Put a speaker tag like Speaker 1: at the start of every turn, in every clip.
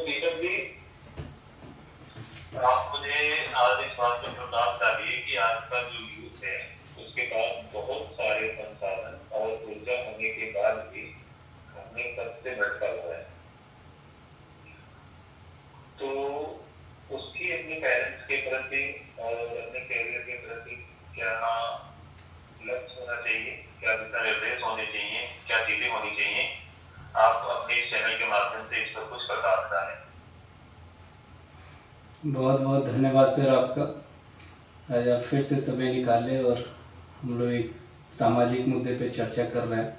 Speaker 1: Recently आप मुझे आज इस बात पे प्रकाश डालिए कि आज का जो यूथ है उसके पास बहुत सारे संसाधन और ऊर्जा होने के बाद भी अपने सबसे भटका हुआ है। तो उसकी अपने पेरेंट्स के प्रति और अपने कैरियर के प्रति क्या लक्ष्य होना चाहिए, क्या दिशा निर्देश होने चाहिए, क्या चीजें होनी चाहिए, आप अपने इस चैनल के माध्यम से इस पर कुछ प्रकाश डालें।
Speaker 2: बहुत बहुत धन्यवाद सर आपका। आज आप फिर से समय निकाले और हम लोग एक सामाजिक मुद्दे पे चर्चा कर रहे हैं।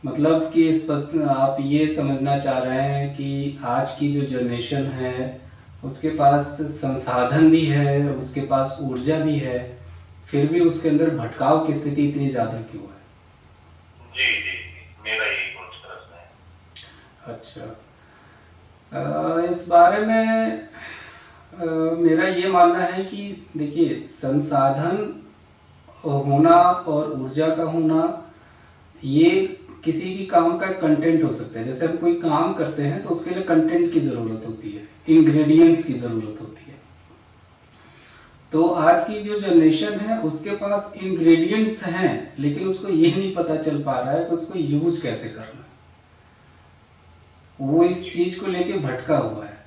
Speaker 2: मतलब कि स्पष्ट आप ये समझना चाह रहे हैं कि आज की जो जनरेशन है उसके पास संसाधन भी है, उसके पास ऊर्जा भी है, फिर भी उसके अंदर भटकाव की स्थिति इतनी ज़्यादा क्यों है?
Speaker 1: जी जी जी, मेरा यही कुछ प्रश्न है।
Speaker 2: अच्छा, इस बारे में मेरा ये मानना है कि देखिए, संसाधन होना और ऊर्जा का होना ये किसी भी काम का कंटेंट हो सकता है। जैसे हम कोई काम करते हैं तो उसके लिए कंटेंट की ज़रूरत होती है, इंग्रेडिएंट्स की ज़रूरत होती है। तो आज की जो जनरेशन है उसके पास इंग्रेडिएंट्स हैं, लेकिन उसको ये नहीं पता चल पा रहा है कि उसको यूज कैसे करना है। वो इस चीज़ को लेके भटका हुआ है।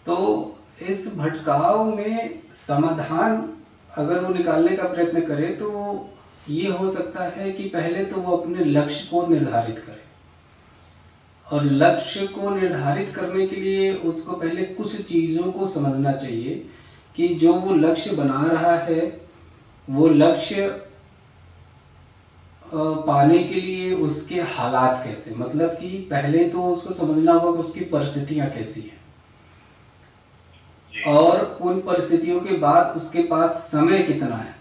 Speaker 2: तो इस भटकाव में समाधान अगर वो निकालने का प्रयत्न करे तो ये हो सकता है कि पहले तो वो अपने लक्ष्य को निर्धारित करे, और लक्ष्य को निर्धारित करने के लिए उसको पहले कुछ चीज़ों को समझना चाहिए कि जो वो लक्ष्य बना रहा है वो लक्ष्य पाने के लिए उसके हालात कैसे, मतलब कि पहले तो उसको समझना होगा कि उसकी परिस्थितियाँ कैसी हैं, और उन परिस्थितियों के बाद उसके पास समय कितना है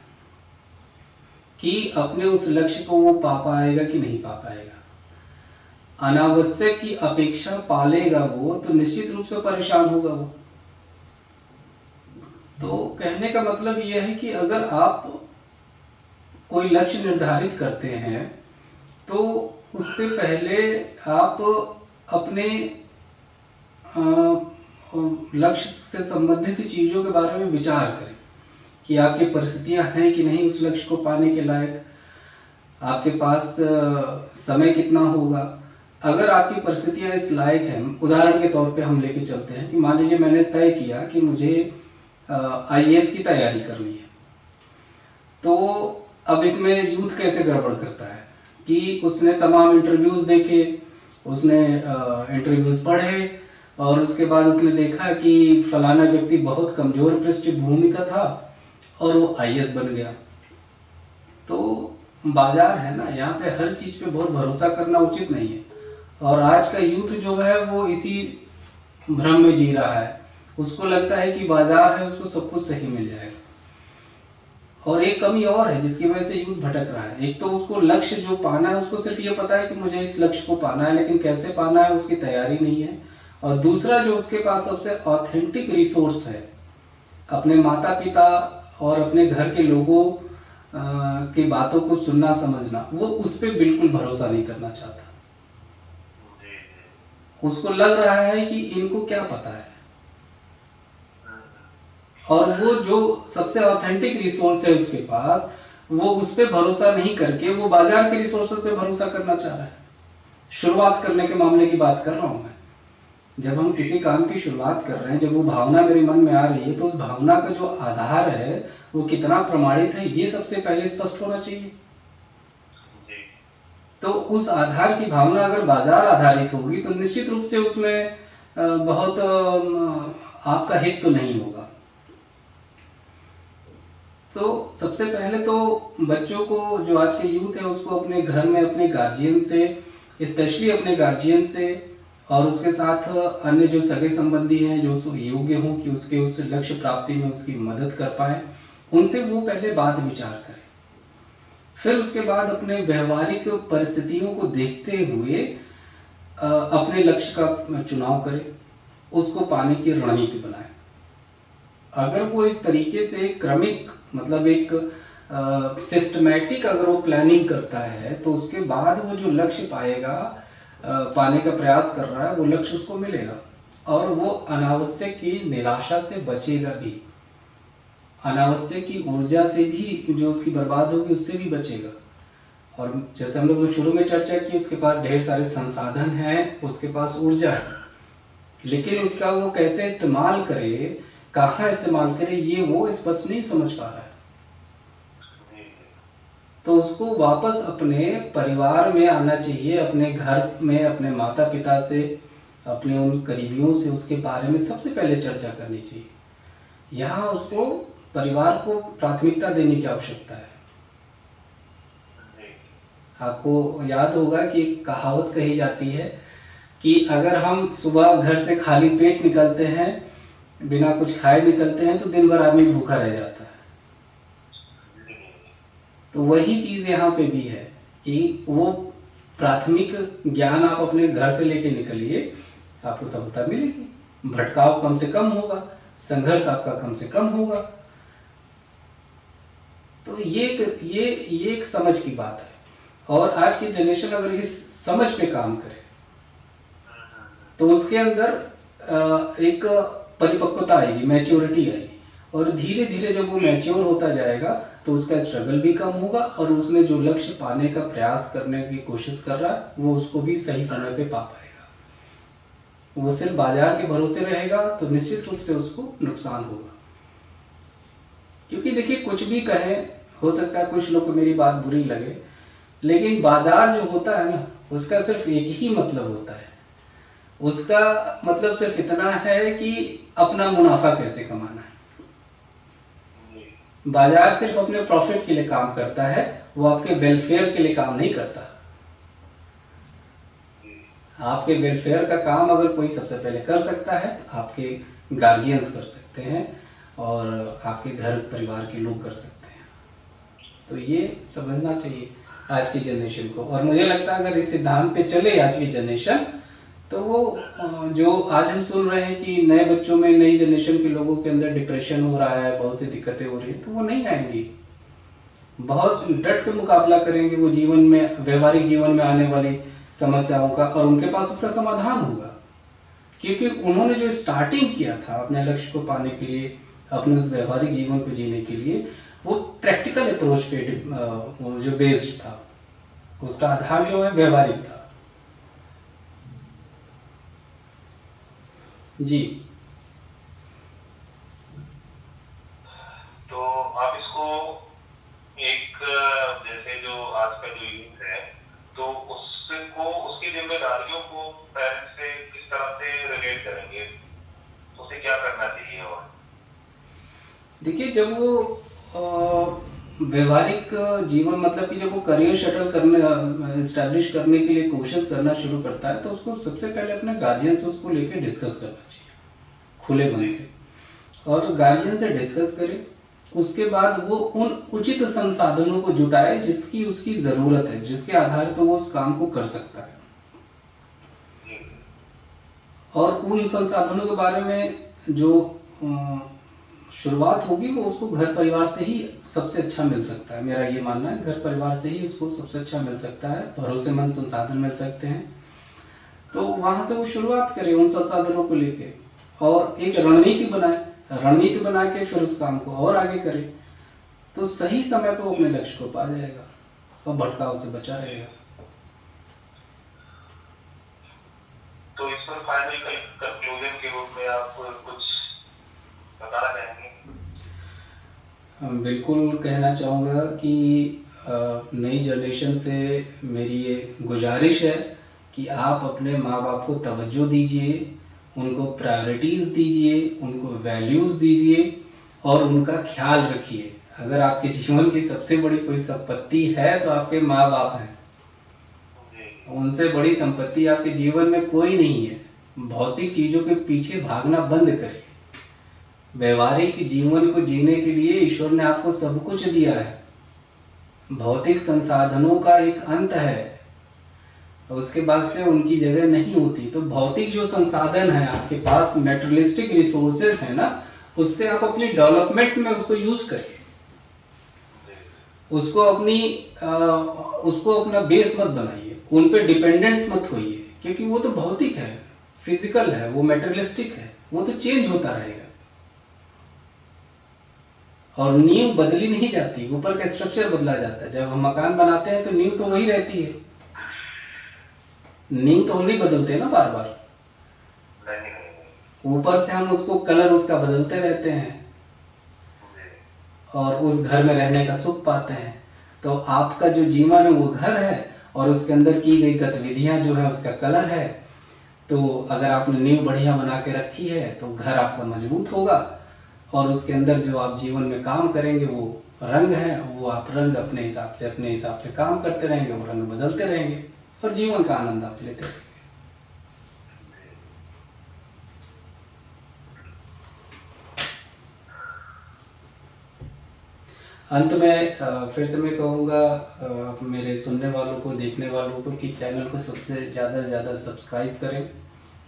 Speaker 2: कि अपने उस लक्ष्य को वो पा पाएगा कि नहीं पा पाएगा। अनावश्यक की अपेक्षा पालेगा वो तो निश्चित रूप से परेशान होगा वो। तो कहने का मतलब यह है कि अगर आप कोई लक्ष्य निर्धारित करते हैं तो उससे पहले आप अपने लक्ष्य से संबंधित चीज़ों के बारे में विचार करें कि आपकी परिस्थितियां हैं कि नहीं उस लक्ष्य को पाने के लायक, आपके पास समय कितना होगा। अगर आपकी परिस्थितियां इस लायक हैं, उदाहरण के तौर पे हम लेके चलते हैं कि मान लीजिए मैंने तय किया कि मुझे IAS की तैयारी करनी है, तो अब इसमें यूथ कैसे गड़बड़ करता है कि उसने तमाम इंटरव्यूज़ देखे, उसने इंटरव्यूज़ पढ़े, और उसके बाद उसने देखा कि फलाना व्यक्ति बहुत कमज़ोर पृष्ठभूमि का था और वो IAS बन गया। तो बाजार है ना, यहाँ पे हर चीज़ पे बहुत भरोसा करना उचित नहीं है। और आज का यूथ जो है वो इसी भ्रम में जी रहा है, उसको लगता है कि बाजार है, उसको सब कुछ सही मिल जाएगा। और एक कमी और है जिसकी वजह से यूथ भटक रहा है। एक तो उसको लक्ष्य जो पाना है उसको सिर्फ ये पता है कि मुझे इस लक्ष्य को पाना है, लेकिन कैसे पाना है उसकी तैयारी नहीं है। और दूसरा जो उसके पास सबसे ऑथेंटिक रिसोर्स है, अपने माता पिता और अपने घर के लोगों की बातों को सुनना समझना, वो उस पर बिल्कुल भरोसा नहीं करना चाहता। उसको लग रहा है कि इनको क्या पता है, और वो जो सबसे ऑथेंटिक रिसोर्स है उसके पास, वो उस पर भरोसा नहीं करके वो बाजार के रिसोर्सेज पे भरोसा करना चाह रहा है। शुरुआत करने के मामले की बात कर रहा हूँ मैं। जब हम किसी काम की शुरुआत कर रहे हैं, जब वो भावना मेरे मन में आ रही है, तो उस भावना का जो आधार है वो कितना प्रमाणित है ये सबसे पहले स्पष्ट होना चाहिए। तो उस आधार की भावना अगर बाजार आधारित होगी तो निश्चित रूप से उसमें बहुत आपका हित तो नहीं होगा। तो सबसे पहले तो बच्चों को, जो आज के यूथ है, उसको अपने घर में अपने गार्जियन से, स्पेशली अपने गार्जियन से, और उसके साथ अन्य जो सगे संबंधी हैं जो योग्य हों कि उसके उस लक्ष्य प्राप्ति में उसकी मदद कर पाएँ, उनसे वो पहले बात विचार करें। फिर उसके बाद अपने व्यवहारिक परिस्थितियों को देखते हुए अपने लक्ष्य का चुनाव करें, उसको पाने की रणनीति बनाएं। अगर वो इस तरीके से क्रमिक, मतलब एक सिस्टमैटिक अगर वो प्लानिंग करता है, तो उसके बाद वो जो लक्ष्य पाएगा पाने का प्रयास कर रहा है वो लक्ष्य उसको मिलेगा, और वो अनावश्यक की निराशा से बचेगा भी, अनावश्यक की ऊर्जा से भी जो उसकी बर्बाद होगी उससे भी बचेगा। और जैसे हम लोग शुरू में चर्चा की, उसके पास ढेर सारे संसाधन हैं, उसके पास ऊर्जा है, लेकिन उसका वो कैसे इस्तेमाल करे, कहाँ इस्तेमाल करे, ये वो स्पष्ट नहीं समझ पा रहा है। तो उसको वापस अपने परिवार में आना चाहिए, अपने घर में अपने माता पिता से, अपने उन करीबियों से उसके बारे में सबसे पहले चर्चा करनी चाहिए। यहाँ उसको परिवार को प्राथमिकता देने की आवश्यकता है। आपको याद होगा कि एक कहावत कही जाती है कि अगर हम सुबह घर से खाली पेट निकलते हैं, बिना कुछ खाए निकलते हैं, तो दिन भर आदमी भूखा रह जाता है। तो वही चीज़ यहाँ पे भी है कि वो प्राथमिक ज्ञान आप अपने घर से लेके निकलिए, आपको सफलता मिलेगी, भटकाव कम से कम होगा, संघर्ष आपका कम से कम होगा। तो ये एक समझ की बात है, और आज की जनरेशन अगर इस समझ पे काम करे तो उसके अंदर एक परिपक्वता आएगी, मैच्योरिटी आएगी, और धीरे धीरे जब वो मैच्योर होता जाएगा तो उसका स्ट्रगल भी कम होगा, और उसने जो लक्ष्य पाने का प्रयास करने की कोशिश कर रहा है वो उसको भी सही समय पे पा पाएगा। वो सिर्फ बाजार के भरोसे रहेगा तो निश्चित रूप से उसको नुकसान होगा। क्योंकि देखिए, कुछ भी कहें, हो सकता है कुछ लोग को मेरी बात बुरी लगे, लेकिन बाजार जो होता है ना, उसका सिर्फ एक ही मतलब होता है। उसका मतलब सिर्फ इतना है कि अपना मुनाफा कैसे कमाना है। बाजार सिर्फ अपने प्रॉफिट के लिए काम करता है, वो आपके वेलफेयर के लिए काम नहीं करता। आपके वेलफेयर का काम अगर कोई सबसे पहले कर सकता है तो आपके गार्जियंस कर सकते हैं, और आपके घर परिवार के लोग कर सकते हैं। तो ये समझना चाहिए आज की जनरेशन को, और मुझे लगता है अगर इस सिद्धांत पे चले आज की जनरेशन, तो वो जो आज हम सुन रहे हैं कि नए बच्चों में, नई जनरेशन के लोगों के अंदर डिप्रेशन हो रहा है, बहुत सी दिक्कतें हो रही हैं, तो वो नहीं आएंगी। बहुत डट के मुकाबला करेंगे वो जीवन में, व्यवहारिक जीवन में आने वाली समस्याओं का, और उनके पास उसका समाधान होगा। क्योंकि उन्होंने जो स्टार्टिंग किया था अपने लक्ष्य को पाने के लिए, अपने उस व्यवहारिक जीवन को जीने के लिए, वो प्रैक्टिकल अप्रोच पे जो बेस्ड था, उसका आधार जो है व्यवहारिक था। जी।
Speaker 1: तो आप इसको एक, जैसे जो आज का जो यूथ है, तो उसको, उसकी जिम्मेदारियों को पेरेंट्स से किस तरह से रिलेट करेंगे, उसे क्या करना चाहिए? और
Speaker 2: देखिए, जब वो व्यवहारिक जीवन, मतलब कि जब वो करियर शटल करने, एस्टैब्लिश करने के लिए कोशिश करना शुरू करता है, तो उसको सबसे पहले अपने गार्जियन से उसको लेके डिस्कस करना चाहिए खुले मन से, और गार्जियन से डिस्कस करे। उसके बाद वो उन उचित संसाधनों को जुटाए जिसकी उसकी ज़रूरत है, जिसके आधार पर वो उस काम को कर सकता है। और उन संसाधनों के बारे में जो शुरुआत होगी वो उसको घर परिवार से ही सबसे अच्छा मिल सकता है। मेरा ये मानना है, घर परिवार से ही उसको सबसे अच्छा मिल सकता है, भरोसेमंद संसाधन मिल सकते हैं। तो वहाँ से वो शुरुआत करे उन संसाधनों को लेके, और एक रणनीति बना के फिर उस काम को और आगे करे, तो सही समय पर वो अपने लक्ष्य को पा जाएगा और भटकाव से बचा रहेगा।
Speaker 1: तो इस पर फाइनल कंक्लूजन के रूप में आप कुछ बताना चाहेंगे?
Speaker 2: बिल्कुल कहना चाहूँगा कि नई जनरेशन से मेरी ये गुजारिश है कि आप अपने माँ बाप को तवज्जो दीजिए, उनको प्रायोरिटीज़ दीजिए, उनको वैल्यूज़ दीजिए, और उनका ख्याल रखिए। अगर आपके जीवन की सबसे बड़ी कोई संपत्ति है तो आपके माँ बाप हैं। उनसे बड़ी संपत्ति आपके जीवन में कोई नहीं है। भौतिक चीज़ों के पीछे भागना बंद करिए। व्यवहारिक जीवन को जीने के लिए ईश्वर ने आपको सब कुछ दिया है। भौतिक संसाधनों का एक अंत है, उसके बाद से उनकी जगह नहीं होती। तो भौतिक जो संसाधन है आपके पास, मेटेरियलिस्टिक रिसोर्सेज है ना, उससे आप अपनी डेवलपमेंट में उसको यूज करिए। उसको अपना बेस मत बनाइए, उन पे डिपेंडेंट मत होइए क्योंकि वो तो भौतिक है, फिजिकल है, वो मेटेरियलिस्टिक है, वो तो चेंज होता रहेगा। और नींव बदली नहीं जाती, ऊपर का स्ट्रक्चर बदला जाता है। जब हम मकान बनाते हैं तो नींव तो वही रहती है, नींव तो हम नहीं बदलते ना बार बार, ऊपर से हम उसको कलर उसका बदलते रहते हैं और उस घर में रहने का सुख पाते हैं। तो आपका जो जीवन है वो घर है और उसके अंदर की गई गतिविधियां जो है उसका कलर है। तो अगर आपने नींव बढ़िया बना के रखी है तो घर आपका मजबूत होगा और उसके अंदर जो आप जीवन में काम करेंगे वो रंग है, वो आप रंग अपने हिसाब से काम करते रहेंगे, वो रंग बदलते रहेंगे और जीवन का आनंद आप लेते रहेंगे। अंत में फिर से मैं कहूँगा मेरे सुनने वालों को, देखने वालों को कि चैनल को सबसे ज़्यादा से ज़्यादा सब्सक्राइब करें,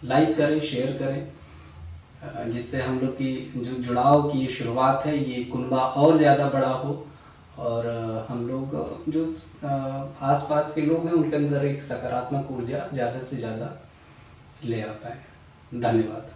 Speaker 2: लाइक करें, शेयर करें, जिससे हम लोग की जो जुड़ाव की शुरुआत है ये कुनबा और ज़्यादा बड़ा हो और हम लोग जो आसपास के लोग हैं उनके अंदर एक सकारात्मक ऊर्जा ज़्यादा से ज़्यादा ले आ पाए। धन्यवाद।